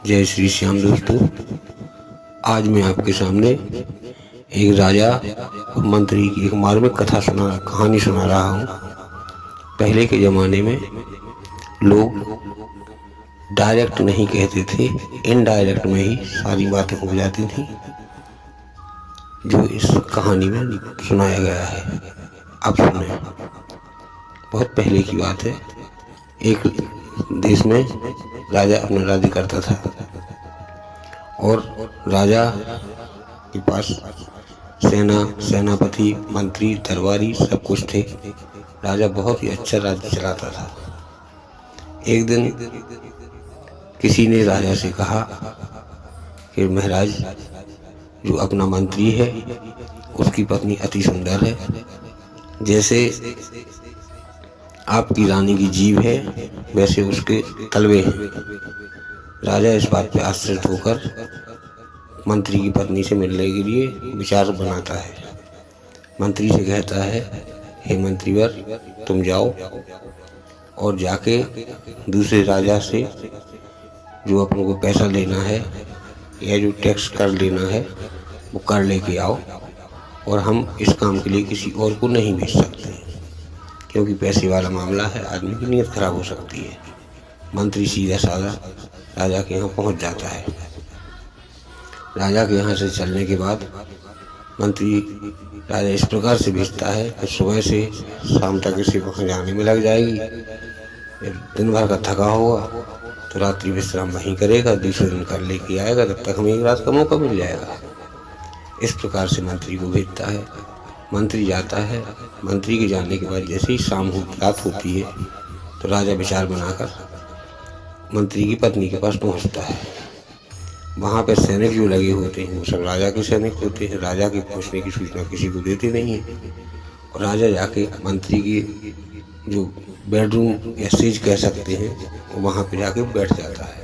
जय श्री श्याम दोस्तों। आज मैं आपके सामने एक राजा और मंत्री की एक मार्मिक कहानी सुना रहा हूँ। पहले के ज़माने में लोग डायरेक्ट नहीं कहते थे, इनडायरेक्ट में ही सारी बातें हो जाती थी, जो इस कहानी में सुनाया गया है। आप सुने। बहुत पहले की बात है। एक देश में राजा अपना राज्य करता था और राजा के पास सेनापति, मंत्री, दरबारी सब कुछ थे। राजा बहुत ही अच्छा राज्य चलाता था। एक दिन किसी ने राजा से कहा कि महाराज, जो अपना मंत्री है उसकी पत्नी अति सुंदर है, जैसे आपकी रानी की जीभ है वैसे उसके तलवे हैं। राजा इस बात पर आश्चर्य होकर मंत्री की पत्नी से मिलने के लिए विचार बनाता है। मंत्री से कहता है, हे मंत्रीवर, तुम जाओ और जाके दूसरे राजा से जो अपन को पैसा लेना है या जो टैक्स कर लेना है वो कर लेके आओ, और हम इस काम के लिए किसी और को नहीं भेज सकते, क्योंकि पैसे वाला मामला है, आदमी की नीयत खराब हो सकती है। मंत्री सीधा साधा राजा के यहाँ पहुँच जाता है। राजा के यहाँ से चलने के बाद मंत्री राजा इस प्रकार से भेजता है कि सुबह से शाम तक इसे वहाँ जाने में लग जाएगी। दिन भर का थका होगा तो रात्रि विश्राम वहीं करेगा, दूसरे दिन कर लेके आएगा, तब तक हमें एक रात का मौका मिल जाएगा। इस प्रकार से मंत्री को भेजता है। मंत्री जाता है। मंत्री के जाने के बाद जैसे ही रात होती है तो राजा विचार बनाकर मंत्री की पत्नी के पास पहुंचता है। वहाँ पर सैनिक जो लगे होते हैं वो सब राजा के सैनिक होते हैं। राजा के पहुँचने की सूचना किसी को देते नहीं है। और राजा जाके मंत्री की जो बेडरूम या सेज कह सकते हैं वहाँ पे जाके बैठ जाता है।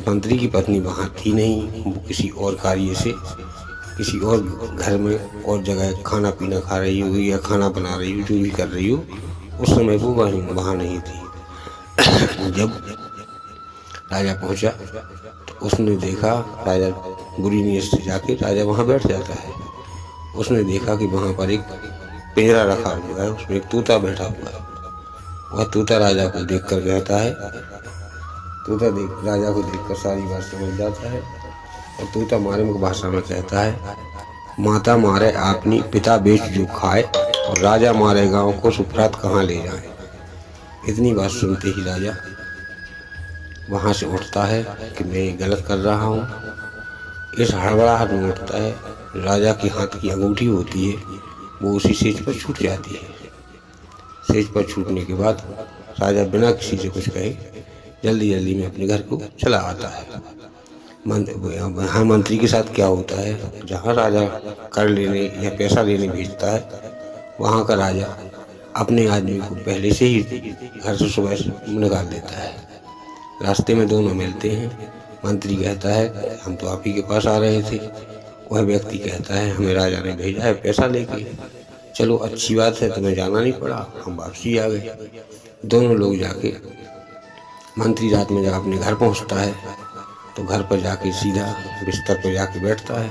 मंत्री की पत्नी वहाँ थी नहीं, वो किसी और कार्य से किसी और घर में और जगह खाना पीना खा रही हो या खाना बना रही हो, जो भी कर रही हो, उस समय वो वहाँ नहीं थी। जब राजा पहुँचा तो उसने देखा, राजा बुरी नीयत से जाके राजा वहाँ बैठ जाता है। उसने देखा कि वहाँ पर एक पिंजरा रखा हुआ है, उसमें एक तोता बैठा हुआ है। वह तोता राजा को देखकर कहता है, राजा को देखकर सारी बात समझ जाता है और तोता मार्मिक भाषा में कहता है, माता मारे आपनी, पिता बेच जो खाए, और राजा मारे गांव को सुफरात कहाँ ले जाए। इतनी बात सुनते ही राजा वहाँ से उठता है कि मैं गलत कर रहा हूँ। इस हड़बड़ाहट में उठता है। राजा के हाथ की अंगूठी होती है वो उसी सेज पर छूट जाती है। सेज पर छूटने के बाद राजा बिना किसी से कुछ कहे जल्दी जल्दी में अपने घर को चला आता है। हाँ, मंत्री के साथ क्या होता है, जहाँ राजा कर लेने या पैसा लेने भेजता है वहाँ का राजा अपने आदमी को पहले से ही घर से सुबह निकाल देता है। रास्ते में दोनों मिलते हैं। मंत्री कहता है, हम तो आप ही के पास आ रहे थे। वह व्यक्ति कहता है, हमें राजा ने भेजा है पैसा लेके। चलो अच्छी बात है, तुम्हें जाना नहीं पड़ा, हम वापसी आ गए। दोनों लोग जाके मंत्री रात में जब अपने घर पहुंचता है तो घर पर जाके सीधा बिस्तर पर जाके बैठता है।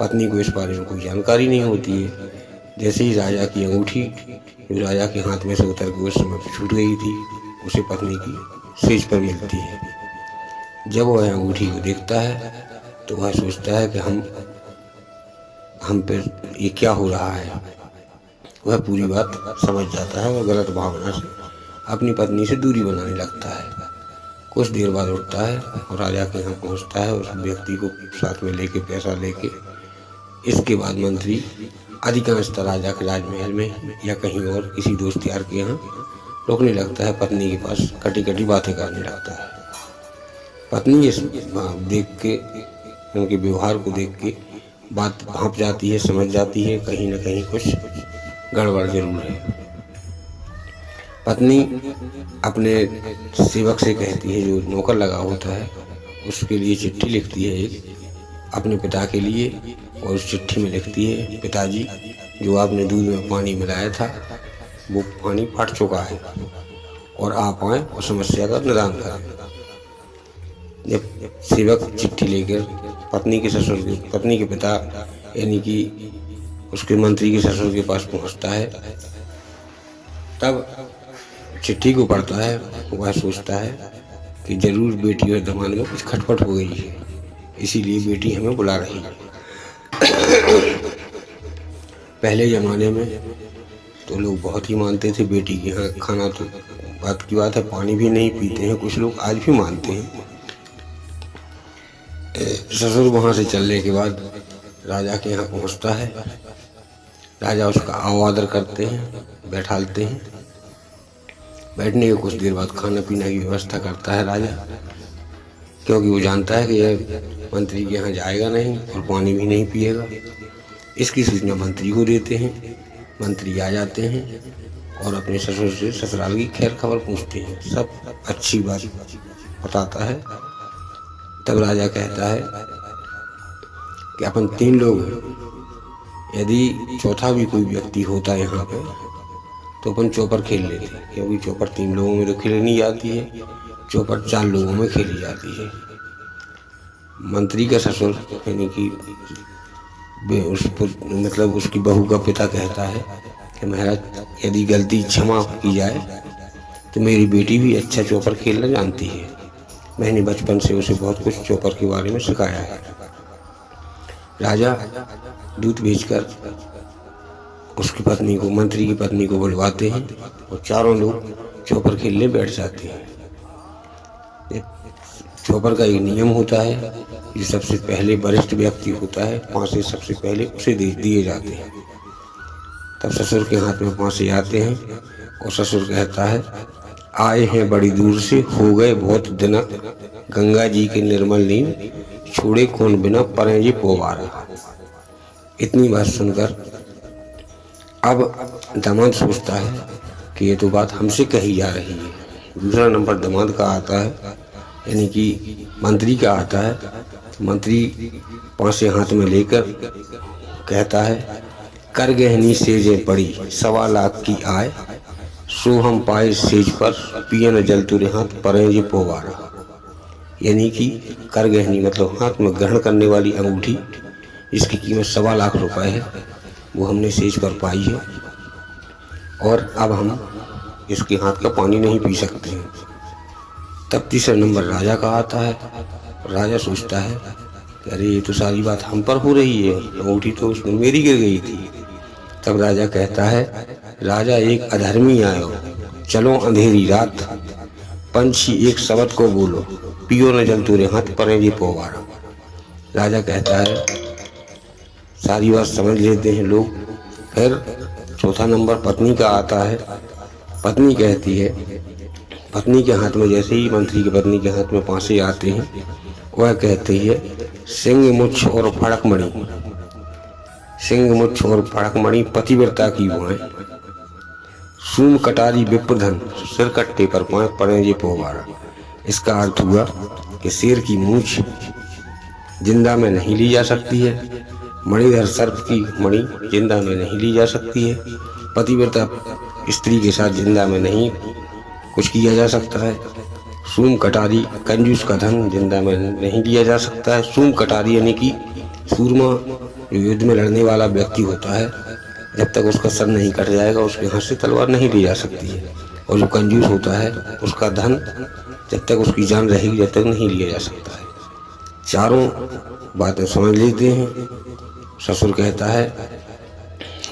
पत्नी को इस बारे में कोई जानकारी नहीं होती है। जैसे ही राजा की अंगूठी जो राजा के हाथ में से उतर के उस समय छूट गई थी, उसे पत्नी की सेज पर मिलती है। जब वह अंगूठी को देखता है तो वह सोचता है कि हम पे ये क्या हो रहा है। वह पूरी बात समझ जाता है और गलत भावना से अपनी पत्नी से दूरी बनाने लगता है। कुछ देर बाद उठता है और राजा के यहाँ पहुँचता है, उस व्यक्ति को साथ में लेके पैसा लेके। इसके बाद मंत्री अधिकांशतः राजा के राजमहल में या कहीं और किसी दोस्त यार के यहाँ रुकने लगता है। पत्नी के पास कटी कटी बातें करने लगता है। पत्नी इस देख के, उनके व्यवहार को देख के बात भांप जाती है, समझ जाती है कहीं ना कहीं कुछ गड़बड़ जरूर है। पत्नी अपने सेवक से कहती है, जो नौकर लगा होता है, उसके लिए चिट्ठी लिखती है एक अपने पिता के लिए, और उस चिट्ठी में लिखती है, पिताजी, जो आपने दूध में पानी मिलाया था वो पानी फट चुका है और आप आएँ और समस्या का निदान करें। जब सेवक चिट्ठी लेकर पत्नी के पिता यानी कि उसके मंत्री के ससुर के पास पहुंचता है, तब चिट्ठी को पढ़ता है। वह सोचता है कि जरूर बेटी और दामाद में कुछ खटपट हो गई है, इसीलिए बेटी हमें बुला रही है। पहले ज़माने में तो लोग बहुत ही मानते थे बेटी के यहाँ खाना, तो बात की बात है पानी भी नहीं पीते हैं, कुछ लोग आज भी मानते हैं। ससुर वहाँ से चलने के बाद राजा के यहाँ पहुँचता है। राजा उसका आदर करते हैं, बैठालते हैं। बैठने के कुछ देर बाद खाना पीना की व्यवस्था करता है राजा, क्योंकि वो जानता है कि यह मंत्री के यहाँ जाएगा नहीं और पानी भी नहीं पिएगा। इसकी सूचना मंत्री को देते हैं। मंत्री आ जाते हैं और अपने ससुर से ससुराल की खैर खबर पूछते हैं, सब अच्छी बात बताता है। तब राजा कहता है कि अपन 3 लोग हैं, यदि चौथा भी कोई व्यक्ति होता है यहाँ पे तो अपन चौपर खेल लेते, क्योंकि चौपर 3 लोगों में तो खेली नहीं जाती है, चौपर 4 लोगों में खेली जाती है। मंत्री का ससुर यानी कि मतलब उसकी बहू का पिता कहता है कि महाराज, यदि गलती क्षमा की जाए तो मेरी बेटी भी अच्छा चौपर खेलना जानती है। मैंने बचपन से उसे बहुत कुछ चौपर के बारे में सिखाया है। राजा दूत भेजकर उसकी पत्नी को, मंत्री की पत्नी को बुलवाते हैं और चारों लोग चौपर खेलने बैठ जाते हैं। चौपर का एक नियम होता है, जो सबसे पहले वरिष्ठ व्यक्ति होता है, पांसे सबसे पहले उसे दिए जाते हैं। तब ससुर के हाथ में पांसे आते हैं और ससुर कहता है, आए हैं बड़ी दूर से, हो गए बहुत दिन, गंगा जी के निर्मल नीर, छोड़े कौन बिना परे जी पोवारा। इतनी बात सुनकर अब दामाद सोचता है कि ये तो बात हमसे कही जा रही है। दूसरा नंबर दामाद का आता है, यानी कि मंत्री का आता है। मंत्री पांसे हाथ में लेकर कहता है, कर गहनी सेजे पड़ी, 1.25 लाख की आय, सो हम पाए सेज पर, पियन जल तुरे हाथ परे जी पोवारा। यानी कि कर गहनी मतलब हाथ में ग्रहण करने वाली अंगूठी, जिसकी कीमत 1.25 लाख रुपए है, वो हमने सेज पर पाई है और अब हम इसके हाथ का पानी नहीं पी सकते हैं। तब तीसरा नंबर राजा का आता है। राजा सोचता है कि अरे ये तो सारी बात हम पर हो रही है, अंगूठी तो उसमें मेरी गिर गई थी। तब राजा कहता है, राजा एक अधर्मी आयो, चलो अंधेरी रात, पंछी एक शब्द को बोलो, पियो न जल तुरे हाथ परे जी पोवारा। राजा कहता है, सारी बात समझ लेते हैं लोग। फिर चौथा नंबर पत्नी का आता है। पत्नी कहती है, पत्नी के हाथ में जैसे ही मंत्री की पत्नी के हाथ में पांसे आते हैं, वह कहती है, सिंह मुछ और फड़कमणि, सिंह मुछ और फड़कमणि पतिव्रता की भुआएं, सूम कटारी विप्रधन, सिर कट्टे पर पाए पड़े जी पोवारा। इसका अर्थ हुआ कि शेर की मूछ जिंदा में नहीं ली जा सकती है, मणिधर सर्प की मणि जिंदा में नहीं ली जा सकती है, पतिव्रता स्त्री के साथ जिंदा में नहीं कुछ किया जा सकता है, सूम कटारी कंजूस का धन जिंदा में नहीं लिया जा सकता है। सूम कटारी यानी कि सूरमा, जो युद्ध में लड़ने वाला व्यक्ति होता है, जब तक उसका सर नहीं कट जाएगा उसके हाथ से तलवार नहीं ली जा सकती है। और जो कंजूस होता है उसका धन जब तक उसकी जान रहेगी जब तक नहीं लिया जा सकता है। चारों बातें समझ लेते हैं। ससुर कहता है,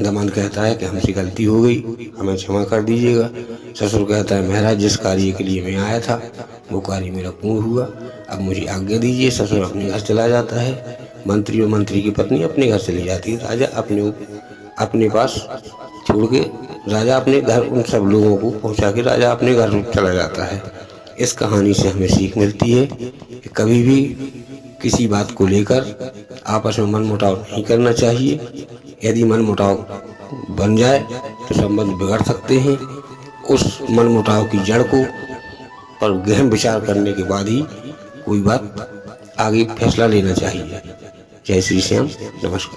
दामाद कहता है कि हमसे गलती हो गई, हमें क्षमा कर दीजिएगा। ससुर कहता है, महाराज जिस कार्य के लिए मैं आया था वो कार्य मेरा पूर्ण हुआ, अब मुझे आज्ञा दीजिए। ससुर अपने घर चला जाता है। मंत्री और मंत्री की पत्नी अपने घर चली जाती है। राजा अपने पास छोड़ के राजा अपने घर उन सब लोगों को पहुंचा के राजा अपने घर चला जाता है। इस कहानी से हमें सीख मिलती है कि कभी भी किसी बात को लेकर आपस में मनमुटाव नहीं करना चाहिए। यदि मनमुटाव बन जाए तो संबंध बिगड़ सकते हैं। उस मनमुटाव की जड़ को पर गहन विचार करने के बाद ही कोई बात आगे फैसला लेना चाहिए। जय श्री श्याम, नमस्कार।